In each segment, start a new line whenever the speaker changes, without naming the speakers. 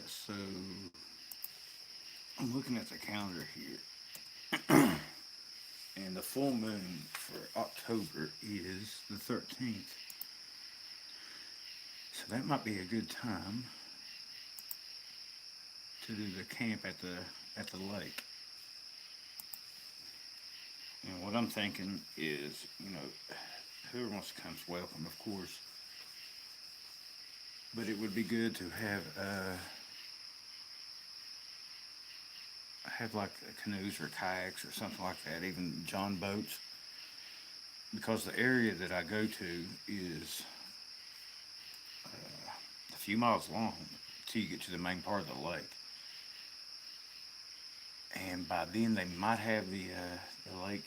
So I'm looking at the calendar here, and the full moon for October is the 13th. So that might be a good time to do the camp at the lake. And what I'm thinking is, whoever wants to come is welcome, of course. But it would be good to have like canoes or kayaks or something like that, even john boats, because the area that I go to is a few miles long till you get to the main part of the lake. And by then they might have the lake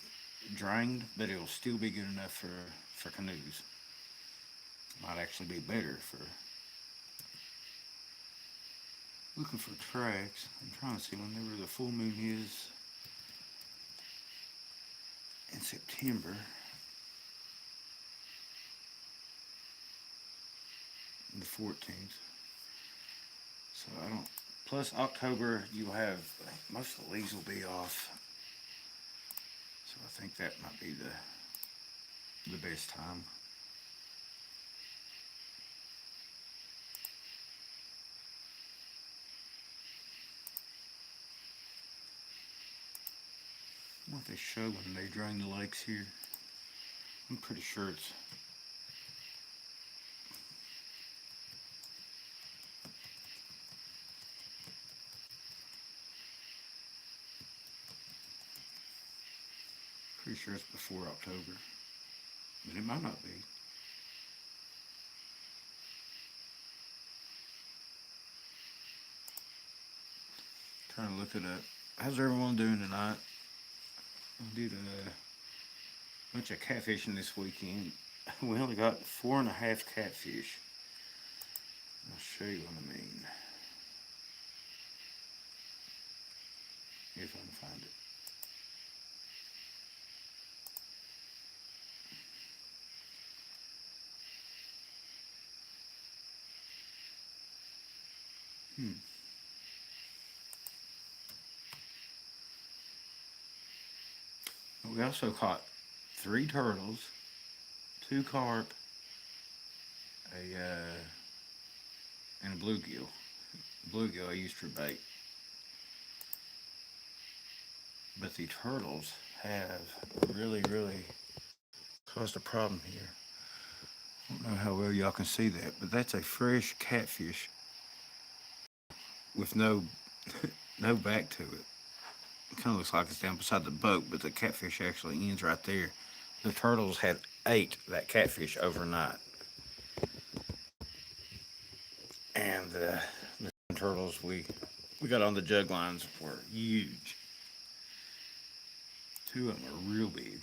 drained, but it'll still be good enough for canoes. Might actually be better for looking for tracks. I'm trying to see whenever the full moon is in September. The 14th. So I don't. Plus October, you'll have most of the leaves will be off. So I think that might be the best time. What they show when they drain the lakes here. I'm pretty sure it's. Pretty sure it's before October, but it might not be. Trying to look it up. How's everyone doing tonight? I did a bunch of catfishing this weekend. We only got 4.5 catfish. I'll show you what I mean. If I can find it. Hmm. We also caught 3 turtles, 2 carp, and a bluegill. Bluegill I used for bait. But the turtles have really caused a problem here. I don't know how well y'all can see that, but that's a fresh catfish with no back to it. It kind of looks like it's down beside the boat, but the catfish actually ends right there. The turtles had ate that catfish overnight, and the turtles we got on the jug lines were huge. 2 of them are real big.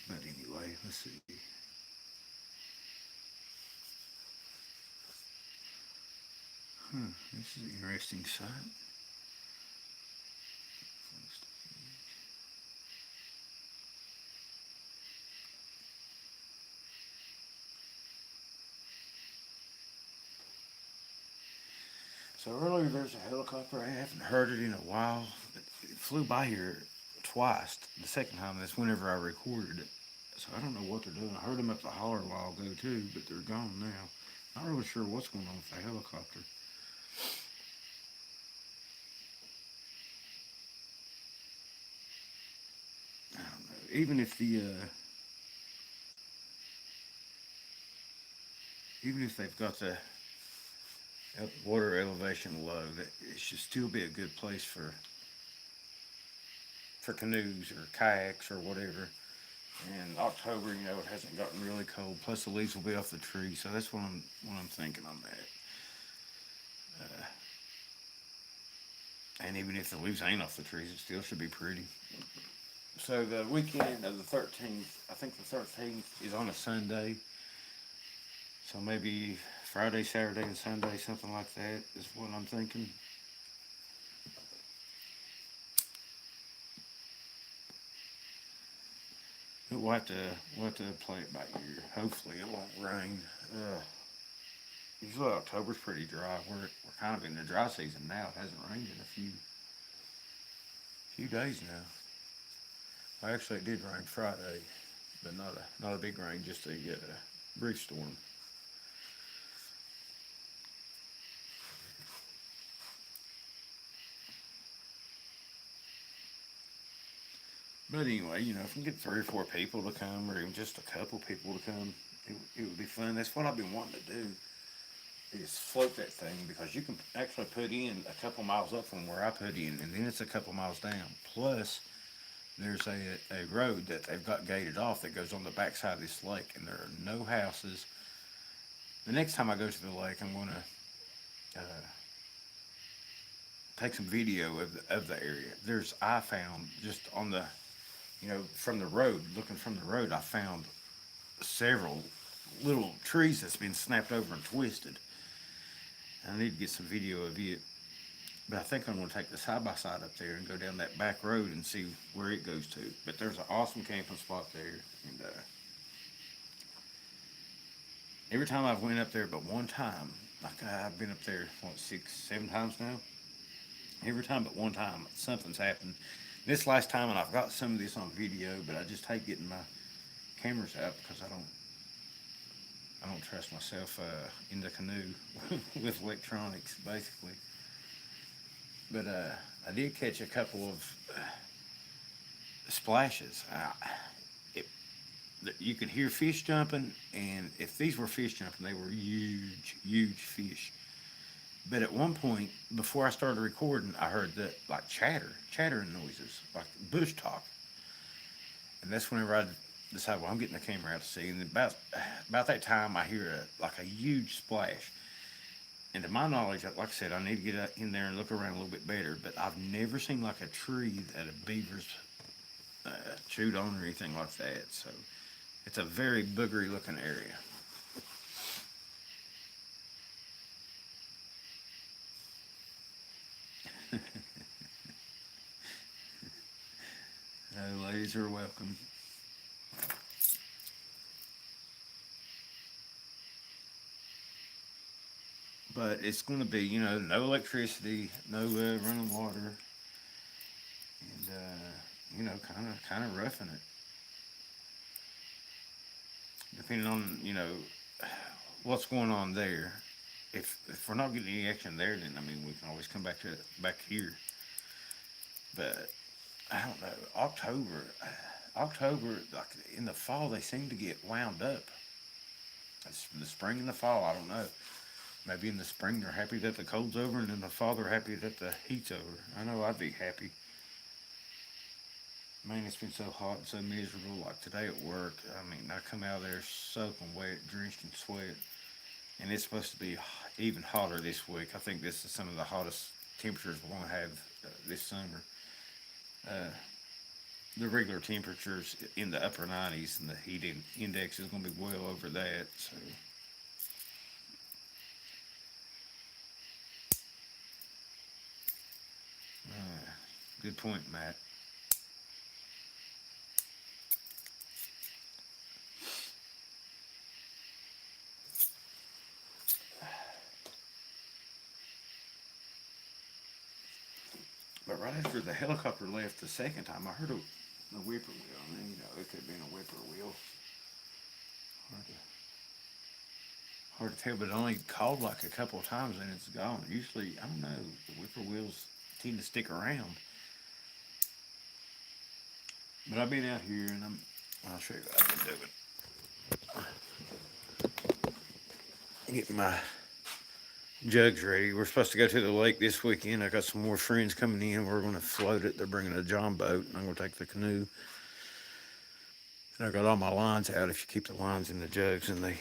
But anyway, let's see. This is an interesting site. So earlier there's a helicopter. I haven't heard it in a while. It flew by here twice. The second time that's whenever I recorded it. So I don't know what they're doing. I heard them up the holler a while ago too, but they're gone now. Not really sure what's going on with the helicopter. I don't know. Even if they've got the water elevation low, that it should still be a good place for canoes or kayaks or whatever. And October, it hasn't gotten really cold. Plus, the leaves will be off the tree, so that's what I'm thinking on that. And even if the leaves ain't off the trees, it still should be pretty. So the weekend of the 13th, I think the 13th is on a Sunday. So maybe Friday, Saturday, and Sunday, something like that is what I'm thinking. We'll have to play it by ear. Hopefully it won't rain. Ugh. Usually October's pretty dry. We're kind of in the dry season now. It hasn't rained in a few days now. Well, actually, it did rain Friday, but not a big rain, just a brief storm. But anyway, if we can get 3 or 4 people to come, or even just a couple people to come, it would be fun. That's what I've been wanting to do, is float that thing, because you can actually put in a couple miles up from where I put in, and then it's a couple miles down. Plus, there's a road that they've got gated off that goes on the backside of this lake, and there are no houses. The next time I go to the lake, I'm going to take some video of the area. I found just on the, from the road, looking from the road, I found several little trees that's been snapped over and twisted. I need to get some video of it. But I think I'm going to take the side by side up there and go down that back road and see where it goes to. But there's an awesome camping spot there, and every time I've went up there, but one time, like I've been up there 6, 7 times now. Every time but one time, something's happened. This last time, and I've got some of this on video, but I just hate getting my cameras out because I don't trust myself in the canoe with electronics, basically. But I did catch a couple of splashes. You could hear fish jumping, and if these were fish jumping, they were huge, huge fish. But at one point, before I started recording, I heard that like chattering noises, like bush talk. And that's whenever I decided, well, I'm getting the camera out to see. And about that time, I hear like a huge splash. And to my knowledge, like I said, I need to get in there and look around a little bit better. But I've never seen like a tree that a beaver's chewed on or anything like that. So it's a very boogery looking area. Ladies are welcome. But it's going to be, no electricity, no running water, and kind of roughing it. Depending on, what's going on there. If we're not getting any action there, then I mean we can always come back here. But I don't know. October, like in the fall, they seem to get wound up. It's the spring and the fall. I don't know. Maybe in the spring they're happy that the cold's over, and in the fall they're happy that the heat's over. I know I'd be happy. Man, it's been so hot and so miserable. Like today at work, I mean, I come out of there soaking wet, drenched in sweat, and it's supposed to be even hotter this week. I think this is some of the hottest temperatures we're going to have this summer. Uh, the regular temperatures in the upper 90s, and the heat index is going to be well over that. So, good point, Matt. But right after the helicopter left the second time, I heard a whippoorwill. And, it could have been a whippoorwill. Hard to, hard to tell, but it only called like a couple of times and it's gone. Usually, I don't know, the whippoorwills tend to stick around. But I've been out here and I'll show you what I've been doing. Getting my jugs ready. We're supposed to go to the lake this weekend. I got some more friends coming in. We're going to float it. They're bringing a john boat, and I'm going to take the canoe. And I got all my lines out. If you keep the lines in the jugs and the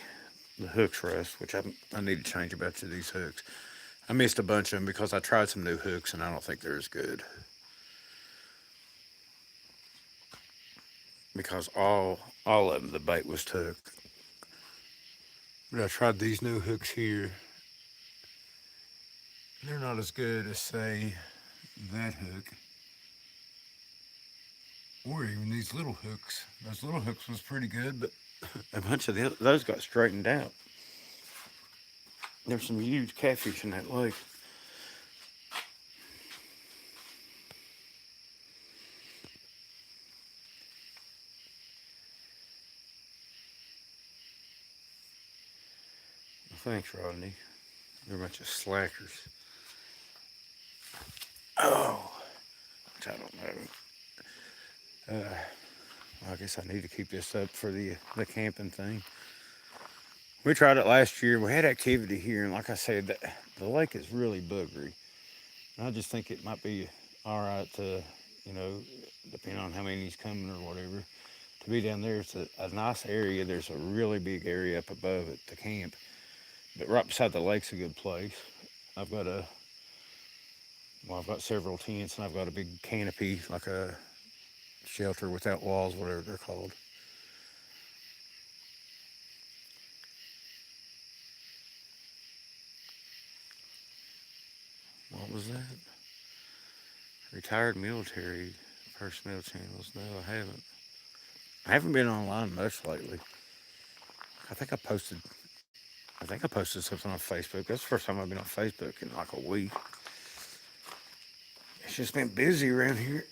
hooks rust, which I need to change a bunch of these hooks. I missed a bunch of them because I tried some new hooks, and I don't think they're as good. Because all of them, the bait was took. But I tried these new hooks here. They're not as good as, say, that hook. Or even these little hooks. Those little hooks was pretty good, but a bunch of those got straightened out. There's some huge catfish in that lake. Thanks, Rodney. They're a bunch of slackers. Oh, which I don't know. I guess I need to keep this up for the camping thing. We tried it last year. We had activity here, and like I said, the lake is really boogery. And I just think it might be all right to, you know, depending on how many's coming or whatever, to be down there. It's a nice area. There's a really big area up above it to camp, but right beside the lake's a good place. I've got a I've got several tents, and I've got a big canopy, like a shelter without walls, whatever they're called. What was that? Retired military personnel channels. No, I haven't. I haven't been online much lately. I think I posted. I think I posted something on Facebook. That's the first time I've been on Facebook in like a week. It's just been busy around here.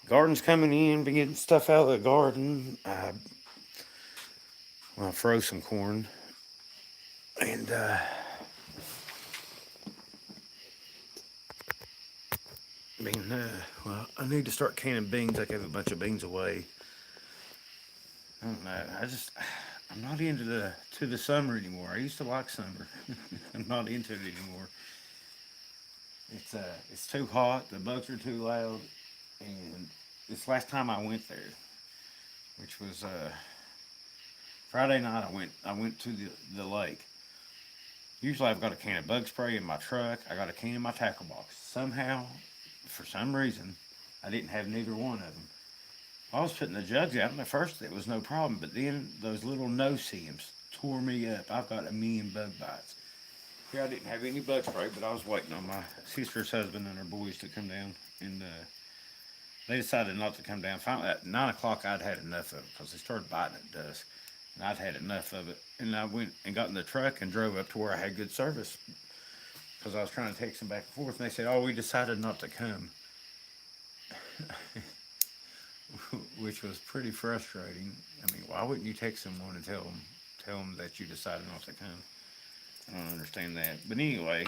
Garden's coming in, been getting stuff out of the garden. I froze some corn, and well, I need to start canning beans. I gave a bunch of beans away. I don't know. I'm not into the summer anymore. I used to like summer. I'm not into it anymore. It's too hot. The bugs are too loud. And this last time I went there, which was Friday night, I went to the lake. Usually I've got a can of bug spray in my truck. I got a can in my tackle box. Somehow, for some reason, I didn't have neither one of them. I was putting the jugs out, and at first it was no problem, but then those little no-see-ums tore me up. I've got a million bug bites. Here I didn't have any bug spray, but I was waiting on my sister's husband and her boys to come down, and they decided not to come down. Finally, at 9 o'clock, I'd had enough of it because they started biting at dusk, and I'd had enough of it. And I went and got in the truck and drove up to where I had good service because I was trying to text them back and forth, and they said, "Oh, we decided not to come," which was pretty frustrating. I mean, why wouldn't you text someone and tell them that you decided not to come? I don't understand that. But anyway,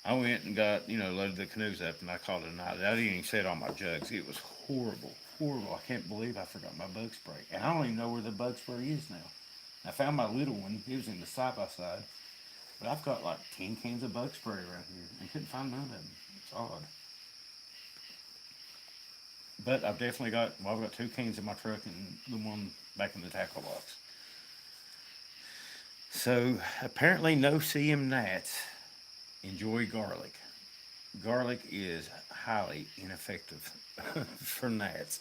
I went and got, loaded the canoes up, and I called it a night. I didn't even set all my jugs. It was horrible, horrible. I can't believe I forgot my bug spray. And I don't even know where the bug spray is now. I found my little one. It was in the side-by-side. But I've got like 10 cans of bug spray around here. I couldn't find none of them. It's odd. But I've got 2 cans in my truck and the one back in the tackle box. So apparently no CM gnats enjoy garlic. Garlic is highly ineffective for gnats.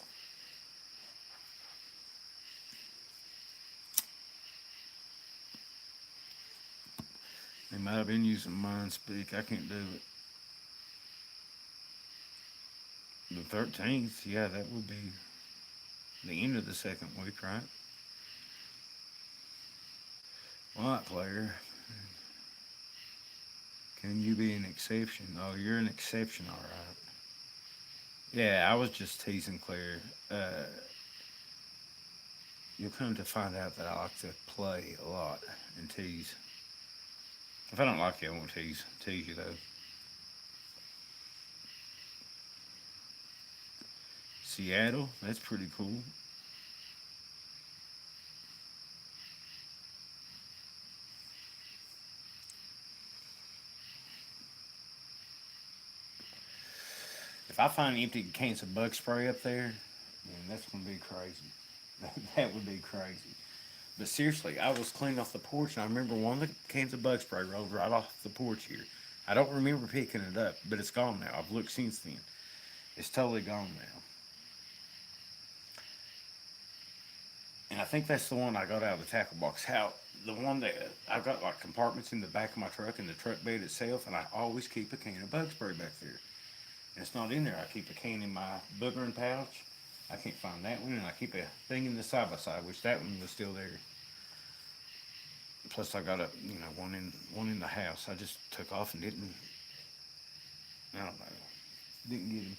They might have been using mind speak. I can't do it. The 13th, yeah, that would be the end of the second week, right? Right, player. Can you be an exception? Oh, you're an exception, all right. Yeah, I was just teasing Claire. Uh, you'll come to find out that I like to play a lot and tease. If I don't like you, I won't tease you though. Seattle, that's pretty cool. If I find empty cans of bug spray up there, man, that's gonna be crazy. That would be crazy. But seriously, I was cleaning off the porch, and I remember one of the cans of bug spray rolled right off the porch here. I don't remember picking it up, but it's gone now. I've looked since then. It's totally gone now. And I think that's the one I got out of the tackle box. How the one that I've got like compartments in the back of my truck and the truck bed itself, and I always keep a can of bug spray back there. And it's not in there. I keep a can in my Boogerin pouch. I can't find that one, and I keep a thing in the side by side, which that one was still there. Plus, I got one in the house. I just took off and didn't. I don't know. Didn't get him.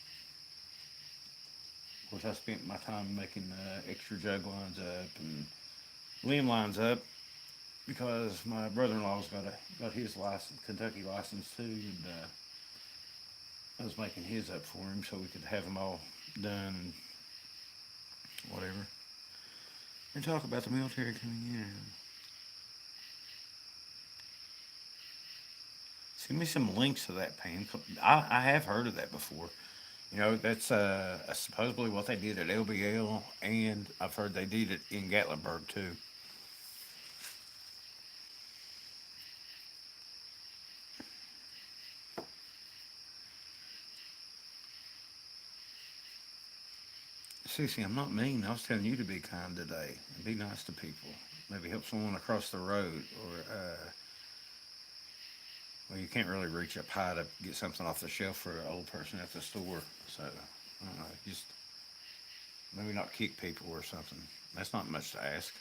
Of course, I spent my time making extra jug lines up and limb lines up because my brother-in-law's got his license, Kentucky license too, and I was making his up for him so we could have them all done and whatever. And talk about the military coming in. Send me some links to that, Pam. I have heard of that before. That's supposedly what they did at LBL, and I've heard they did it in Gatlinburg too. Cece, I'm not mean. I was telling you to be kind today and be nice to people. Maybe help someone across the road, or well, you can't really reach up high to get something off the shelf for an old person at the store. So I don't know, just maybe not kick people or something. That's not much to ask.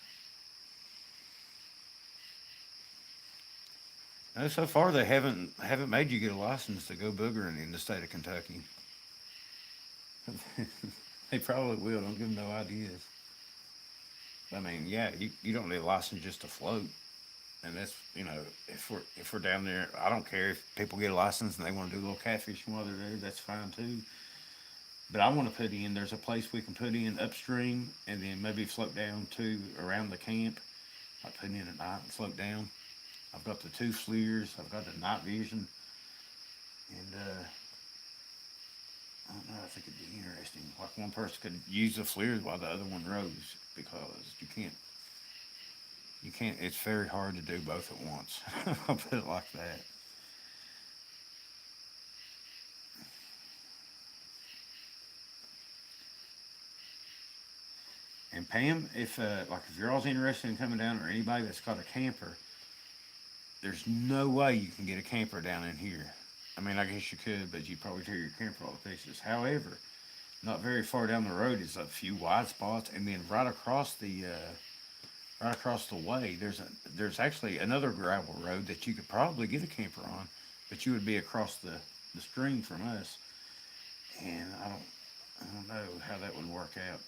No, so far they haven't made you get a license to go boogering in the state of Kentucky. They probably will. Don't give them no ideas. I mean, yeah, you don't need a license just to float, and that's if we're down there, I don't care if people get a license and they want to do a little catfishing while they're there. That's fine too. But I want to put in. There's a place we can put in upstream, and then maybe float down to around the camp. Like put in at night and float down. I've got the two FLIRs. I've got the night vision, and I don't know. I think it'd be interesting. Like one person could use the FLIR while the other one rows because you can't. It's very hard to do both at once. I'll put it like that. And Pam, if you're all interested in coming down, or anybody that's got a camper, there's no way you can get a camper down in here. I mean, I guess you could, but you'd probably tear your camper all to pieces. However, not very far down the road is a few wide spots, and then right across the way, there's actually another gravel road that you could probably get a camper on, but you would be across the stream from us, and I don't know how that would work out.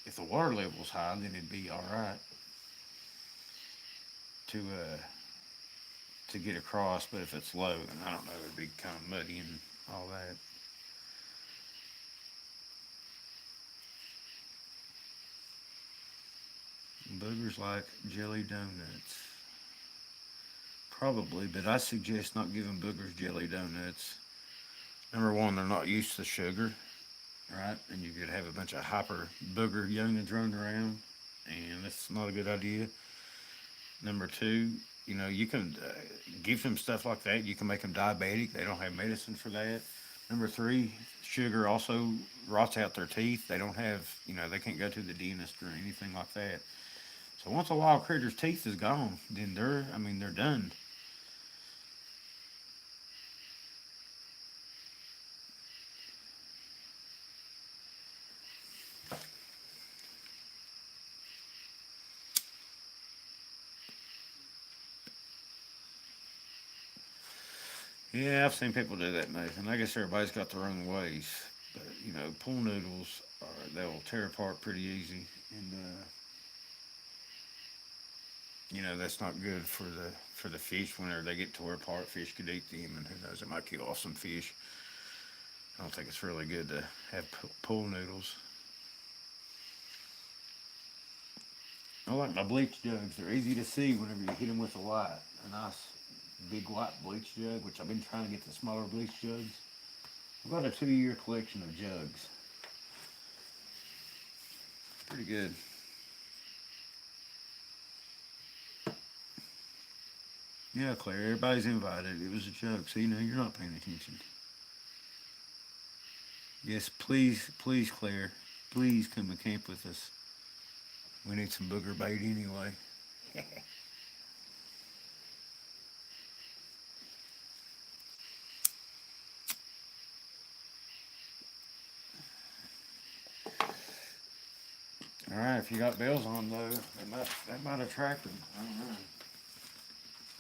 If the water level's high, then it'd be all right to get across, but if it's low, then I don't know, it'd be kind of muddy and all that. Boogers like jelly donuts. Probably, but I suggest not giving boogers jelly donuts. Number one, they're not used to sugar, right? And you could have a bunch of hyper booger youngins running around, and that's not a good idea. Number two, you can give them stuff like that. You can make them diabetic. They don't have medicine for that. Number three, sugar also rots out their teeth. They don't have, they can't go to the dentist or anything like that. So once a wild critter's teeth is gone, then they're done. Yeah, I've seen people do that, Nathan. I guess everybody's got their own ways, but pool noodles they'll tear apart pretty easy, and that's not good for the fish. Whenever they get tore apart, fish could eat them, and who knows, it might kill off some fish. I don't think it's really good to have pool noodles. I like my bleach jugs. They're easy to see whenever you hit them with a light. A nice big white bleach jug, which I've been trying to get the smaller bleach jugs. I've got a 2-year collection of jugs. Pretty good. Yeah, Claire, everybody's invited. It was a joke, so you're not paying attention. Yes, please, please, Claire, please come and camp with us. We need some booger bait anyway. All right, if you got bells on though, that might attract them. I don't know.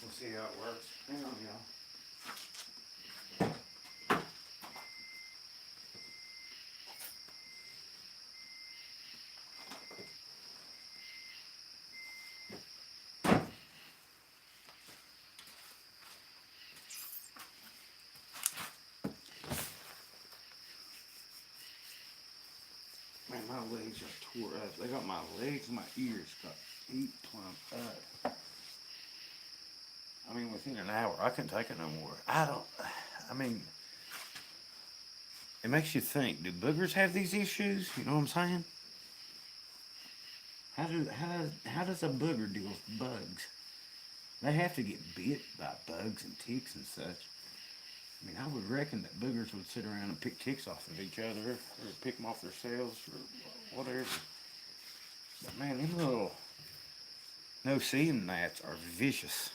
We'll see how it works. Hang on, y'all. Man, my legs are tore up. They got my legs and my ears got eat plumb up. I mean, within an hour, I couldn't take it no more. I mean, it makes you think, do boogers have these issues? You know what I'm saying? How does a booger deal with bugs? They have to get bit by bugs and ticks and such. I mean, I would reckon that boogers would sit around and pick ticks off of each other, or pick them off themselves, or whatever. But man, them little no-seeing gnats are vicious.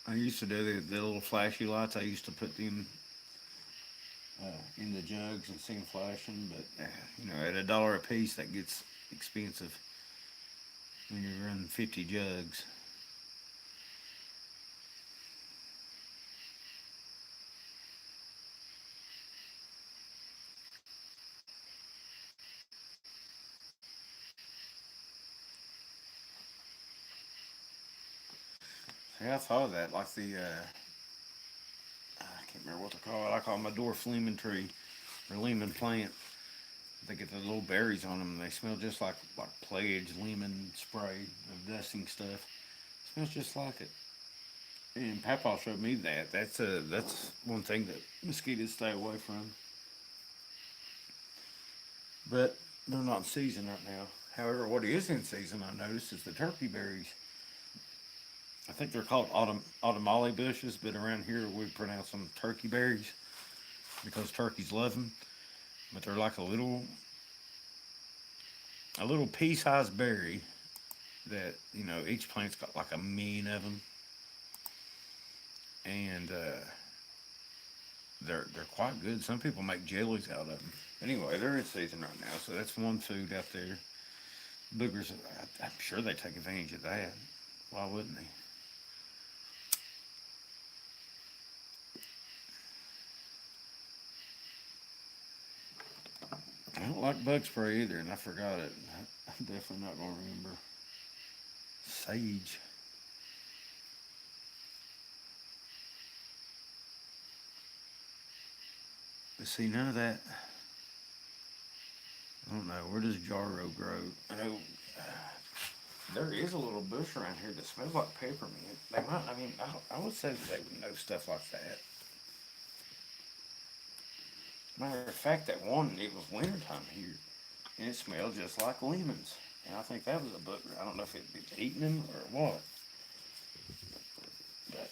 I used to do the little flashy lights. I used to put them in the jugs and see them flashing, but at $1 a piece, that gets expensive when you're running 50 jugs. Yeah, I thought of that, like I can't remember what they call it. I call them a dwarf lemon tree or lemon plant. They get the little berries on them, and they smell just like Pledge lemon spray, the dusting stuff. It smells just like it. And Papa showed me that. That's one thing that mosquitoes stay away from. But they're not in season right now. However, what is in season, I noticed, is the turkey berries. I think they're called autumnale bushes, but around here we pronounce them turkey berries because turkeys love them. But they're like a little pea-sized berry that each plant's got like a million of them, and they're quite good. Some people make jellies out of them. Anyway, they're in season right now, so that's one food out there. Boogers, I'm sure they take advantage of that. Why wouldn't they? I don't like bug spray either, and I forgot it. I'm definitely not gonna remember. Sage. But see, none of that. I don't know. Where does jarro grow? I know there is a little bush around here that smells like peppermint. They might. I mean, I would say that they would know stuff like that. Matter of fact, that one, it was wintertime here, and it smelled just like lemons. And I think that was a booger. I don't know if it was eating them or what. But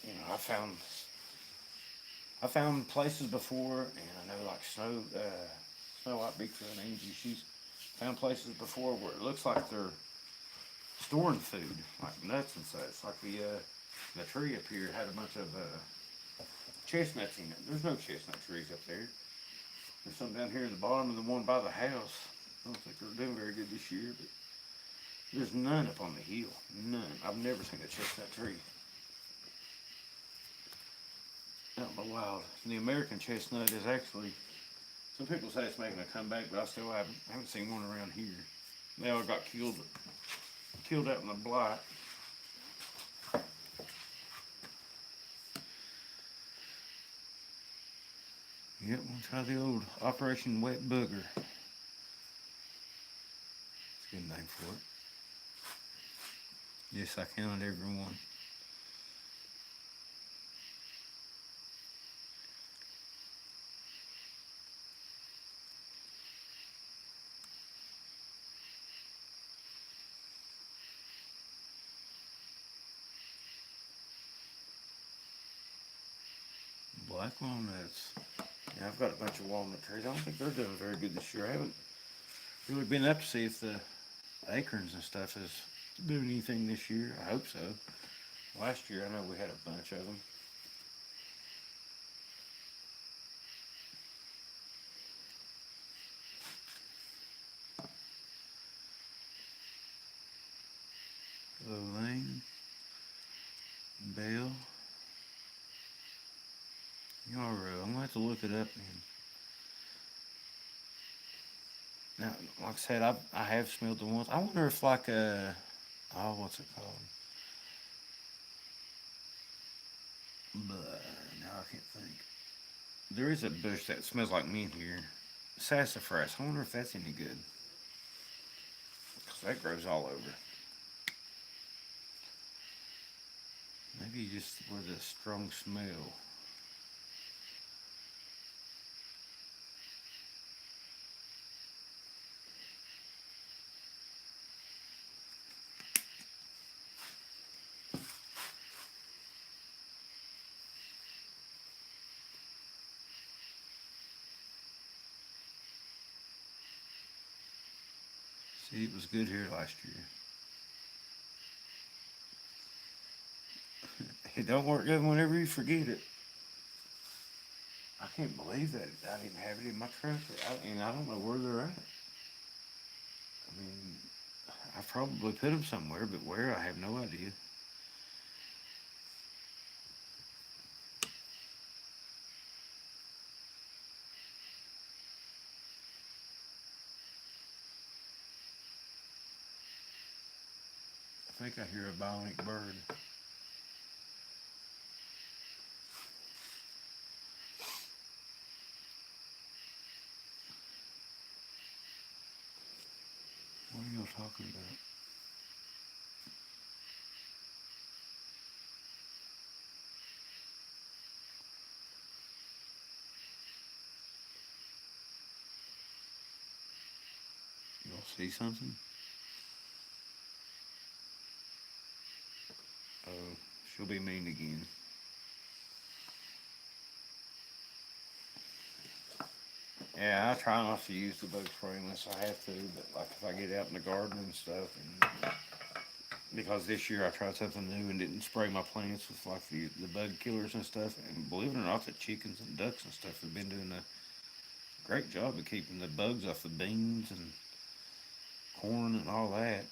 I found places before, and I know like Snow White, Bigfoot, and Angie. She's found places before where it looks like they're storing food, like nuts and such. Like the tree up here had a bunch of chestnuts in it. There's no chestnut trees up there. There's some down here in the bottom of the one by the house. I don't think they're doing very good this year, but there's none up on the hill. None. I've never seen a chestnut tree out in the wild. The American chestnut is actually, some people say it's making a comeback, but I still haven't seen one around here. They all got killed out in the blight. Yep, we'll try the old Operation Wet Booger. It's a good name for it. Yes, I counted every one. Black walnuts. Yeah, I've got a bunch of walnut trees. I don't think they're doing very good this year. I haven't really been up to see if the acorns and stuff is doing anything this year. I hope so. Last year, I know we had a bunch of them. Lane, Bell, Yarrow. I'm gonna have to look it up. And now, like I said, I have smelled them once. I wonder if like what's it called? But now I can't think. There is a bush that smells like mint here. Sassafras. I wonder if that's any good. Because that grows all over. Maybe just with a strong smell. See, it was good here last year. It don't work good whenever you forget it. I can't believe that I didn't have it in my truck. And I don't know where they're at. I mean, I probably put them somewhere, but where, I have no idea. I think I hear a bionic bird. What are y'all talking about? Y'all see something? Oh, she'll be mean again. Yeah, I try not to use the bug spray unless I have to, but like if I get out in the garden and stuff, and because this year I tried something new and didn't spray my plants with like the bug killers and stuff, and believe it or not, the chickens and ducks and stuff have been doing a great job of keeping the bugs off the beans and corn and all that.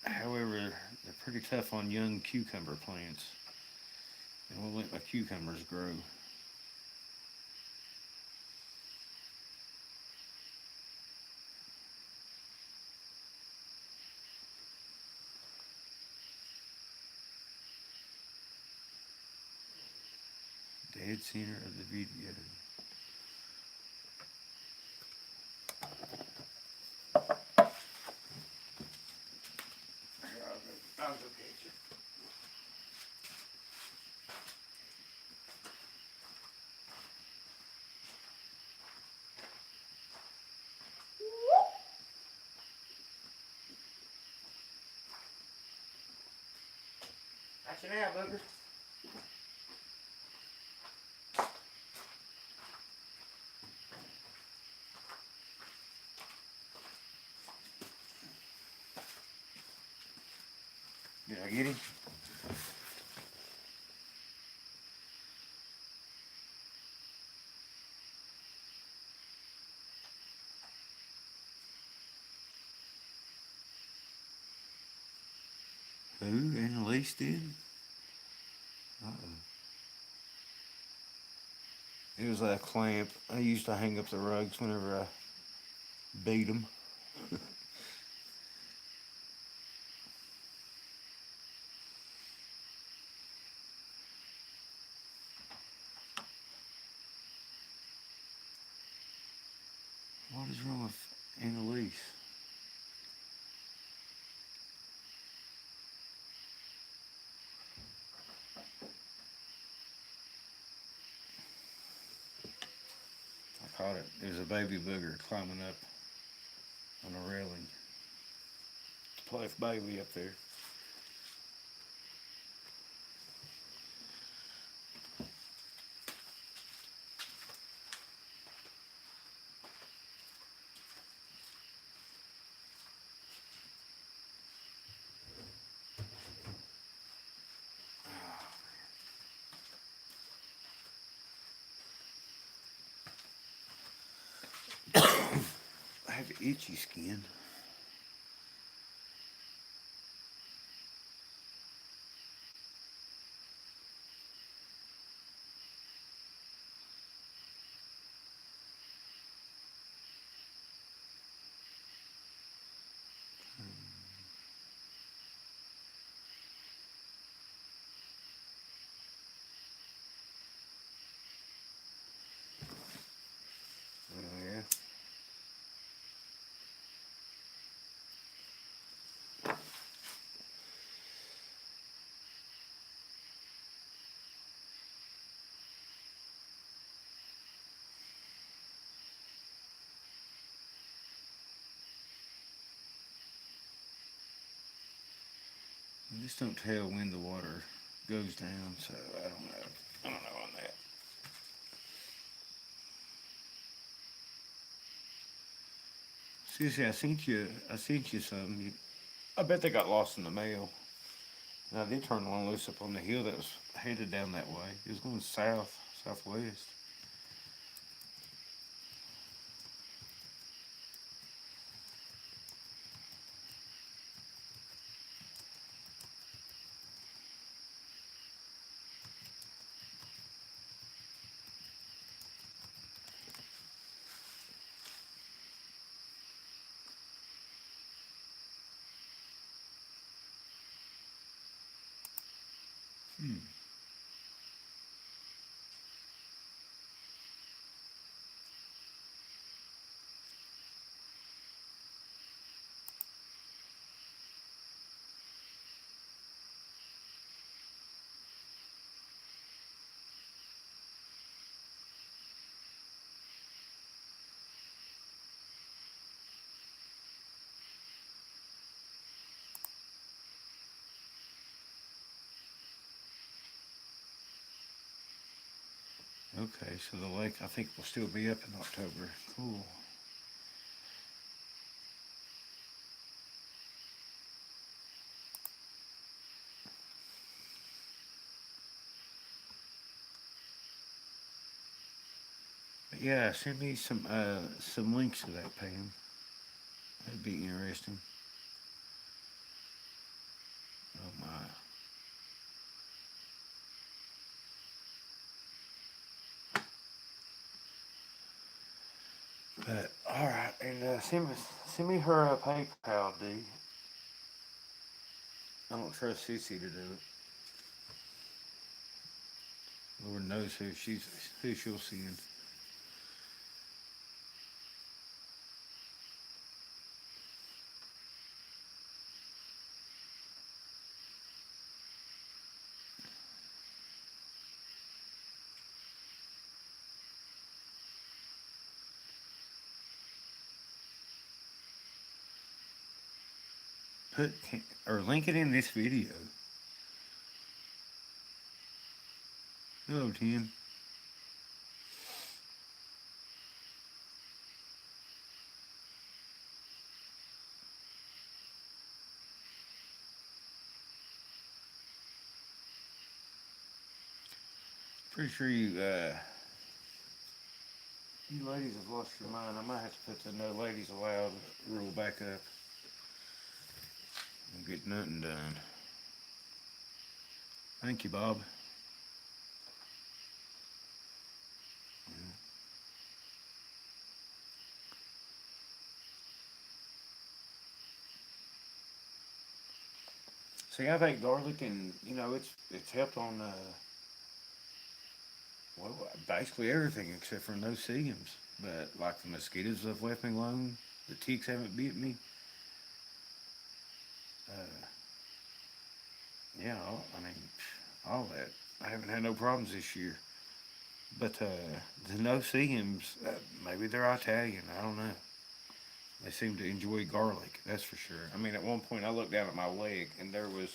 However, they're pretty tough on young cucumber plants. They won't let my cucumbers grow. Dead center of the video. I'll go catch it. Got you now, bugger. Did I get him? Who? Annalise did? Uh-oh. It was a clamp. I used to hang up the rugs whenever I beat them. What is wrong with Annalise? I caught it. It was a baby booger climbing up on a railing. Play with baby up there. have itchy skin. Oh yeah. I just don't tell when the water goes down, so I don't know. I don't know on that. Seriously, I sent you some. I bet they got lost in the mail. And I did turn one loose up on the hill that was headed down that way. It was going south, southwest. Hmm. Okay, so the lake I think will still be up in October. Cool. But yeah, send me some links to that, Pam. That'd be interesting. Oh my. But all right, and send me her PayPal, D. I don't trust Sissy to do it. Lord knows who she'll send. Put or link it in this video. Hello, Tim. Pretty sure you ladies have lost your mind. I might have to put the no ladies allowed rule back up and get nothing done. Thank you, Bob. See, I think garlic and it's helped on well basically everything except for no CMs. But like the mosquitoes have left me alone. The ticks haven't bit me. Uh, yeah, I mean all that. I haven't had no problems this year. But the no CMs, maybe they're Italian. I don't know. They seem to enjoy garlic. That's for sure. I mean, at one point I looked down at my leg and there was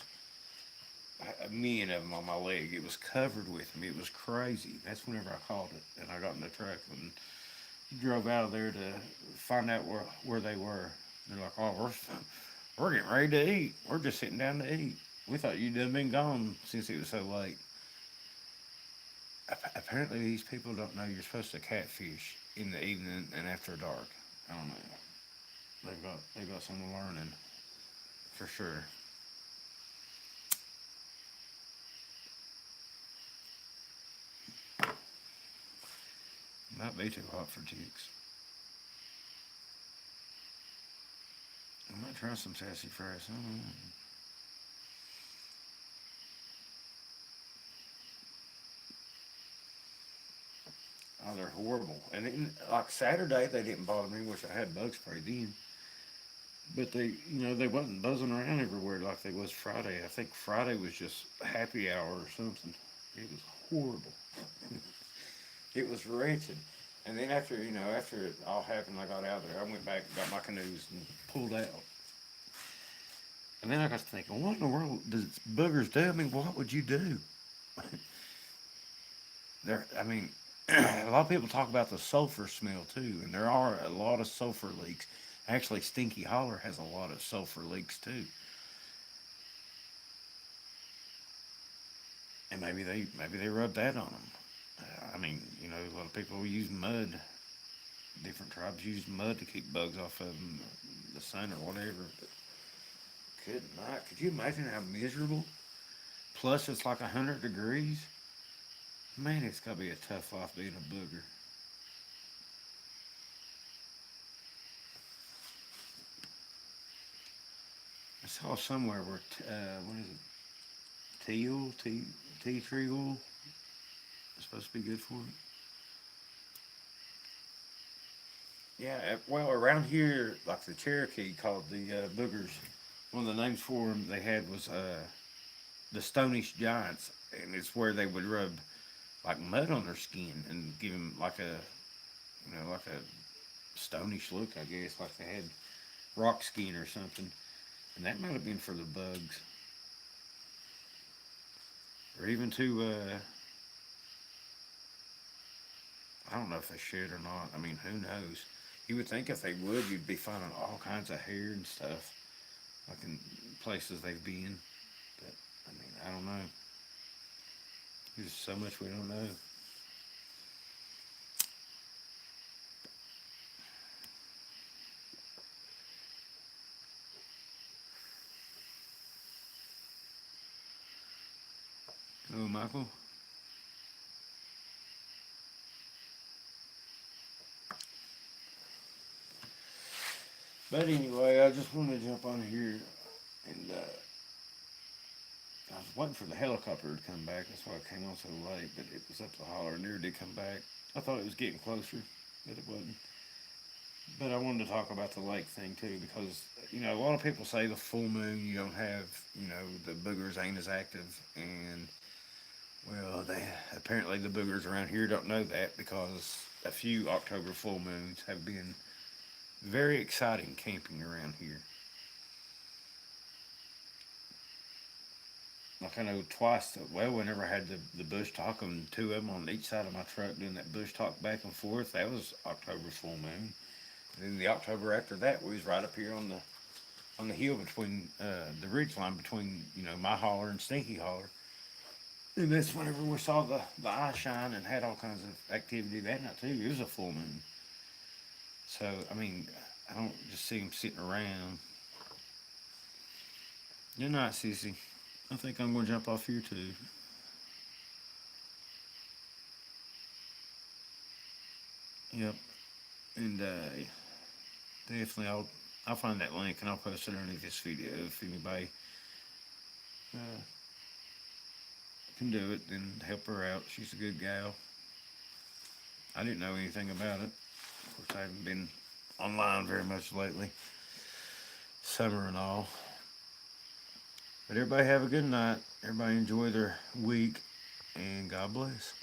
a million of them on my leg. It was covered with them. It was crazy. That's whenever I called it, and I got in the truck and drove out of there to find out where they were. They're like, "Oh, we're getting ready to eat. We're just sitting down to eat. We thought you'd have been gone since it was so late." Apparently, these people don't know you're supposed to catfish in the evening and after dark. I don't know. got some learning for sure. Might be too hot for chicks. I might try some sassafras. I don't know. Oh, they're horrible. And like Saturday, they didn't bother me, which I had bug spray then. But they wasn't buzzing around everywhere like they was Friday. I think Friday was just happy hour or something. It was horrible. It was wretched. And then after it all happened, I got out there. I went back, got my canoes, and pulled out. And then I got to thinking, what in the world does boogers do? I mean, what would you do? I mean, a lot of people talk about the sulfur smell too, and there are a lot of sulfur leaks. Actually, Stinky Holler has a lot of sulfur leaks too, and maybe they rub that on them. I mean, a lot of people use mud. Different tribes use mud to keep bugs off of them, the sun or whatever. But could not. Could you imagine how miserable? Plus, it's like 100 degrees. Man, it's gotta be a tough life being a booger. I saw somewhere where what is it? Tea tree oil is supposed to be good for it. Yeah, well, around here, like the Cherokee called the boogers. One of the names for them they had was the Stonish Giants, and it's where they would rub like mud on their skin and give them like a stonish look, I guess, like they had rock skin or something. And that might have been for the bugs, or even to I don't know if they should or not. I mean, who knows? You would think if they would, you'd be finding all kinds of hair and stuff, like in places they've been. But I mean, I don't know. There's so much we don't know. Oh, Michael. But anyway, I just wanted to jump on here, and I was waiting for the helicopter to come back. That's why I came on so late. But it was up the holler, and never did come back. I thought it was getting closer, but it wasn't. But I wanted to talk about the lake thing too, because a lot of people say the full moon you don't have, the boogers ain't as active, and well, they apparently the boogers around here don't know that because a few October full moons have been very exciting camping around here. Like I know twice, well, whenever I had the bush talk and two of them on each side of my truck doing that bush talk back and forth, that was October full moon. And then the October after that, we was right up here on the hill between the ridge line between my holler and Stinky Holler. And that's whenever we saw the eye shine and had all kinds of activity that night too. It was a full moon. So I mean, I don't just see them sitting around. You're not, Sissy. I think I'm going to jump off here too. Yep. And definitely, I'll find that link and I'll post it underneath this video. If anybody uh, can do it, then help her out. She's a good gal. I didn't know anything about it. Of course, I haven't been online very much lately. Summer and all. But everybody have a good night. Everybody enjoy their week. And God bless.